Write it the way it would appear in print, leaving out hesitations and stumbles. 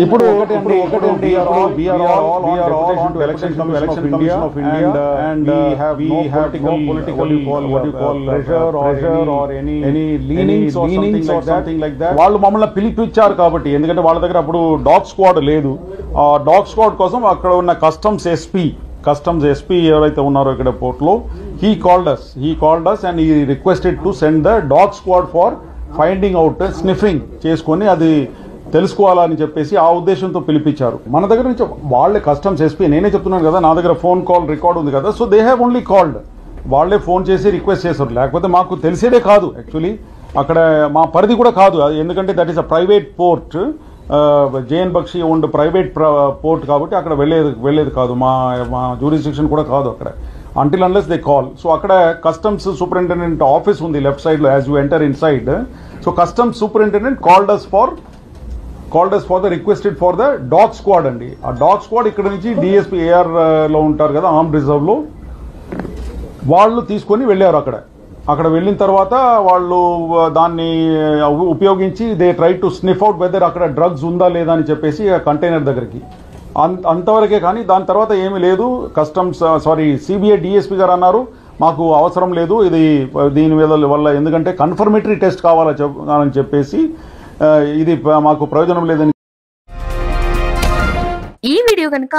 ఇప్పుడు we are all on to election commission of India and we have no political pressure or any leanings or something like that. వాళ్ళు మమ్మల్ని పిలిపించారు కాబట్టి, ఎందుకంటే వాళ్ళ దగ్గర అప్పుడు డాగ్ స్క్వాడ్ లేదు. ఆ డాగ్ స్క్వాడ్ కోసం అక్కడ ఉన్న కస్టమ్స్ ఎస్పీ ఎవరైతే ఉన్నారో ఇక్కడ పోర్ట్లో, he called us and he requested to send the dog squad for finding out, sniffing చేసుకొని అది తెలుసుకోవాలని చెప్పేసి ఆ ఉద్దేశంతో పిలిపించారు. మన దగ్గర నుంచి వాళ్ళే కస్టమ్స్ ఎస్పీ, నేనే చెప్తున్నాను కదా, నా దగ్గర ఫోన్ కాల్ రికార్డ్ ఉంది కదా, so they have only called. వాళ్ళే ఫోన్ చేసి రిక్వెస్ట్ చేశారు, లేకపోతే మాకు తెలిసేదే కాదు. యాక్చువల్లీ అక్కడ మా పరిధి కూడా కాదు, ఎందుకంటే that is a private port, J N Bakshi owned private port కాబట్టి అక్కడ వెళ్ళేది కాదు, మా జ్యూరిస్డిక్షన్ కూడా కాదు అక్కడ, until unless they call. So అక్కడ కస్టమ్స్ సూపరింటెండెంట్ ఆఫీస్ ఉంది లెఫ్ట్ సైడ్ లో as you enter in side. So customs superintendent called us for the requested for the dog squad అండి. ఆ డాగ్ స్క్వాడ్ ఇక్కడ నుంచి డిఎస్పీ ఏఆర్ లో ఉంటారు కదా, ఆర్మ్డ్ రిజర్వ్ లో, వాళ్ళు తీసుకొని వెళ్ళారు. అక్కడ వెళ్ళిన తర్వాత వాళ్ళు దాన్ని ఉపయోగించి they try to sniff out whether అక్కడ డ్రగ్స్ ఉందా లేదా అని చెప్పేసి కంటైనర్ దగ్గరికి, అంతవరకే. కానీ దాని తర్వాత ఏమీ లేదు. సిబిఐ డిఎస్పీ గారు అన్నారు మాకు అవసరం లేదు దీని వల్ల, ఎందుకంటే కన్ఫర్మేటరీ టెస్ట్ కావాలని చెప్పేసి ఇది మాకు ప్రయోజనం లేదని. ఈ వీడియో కనుక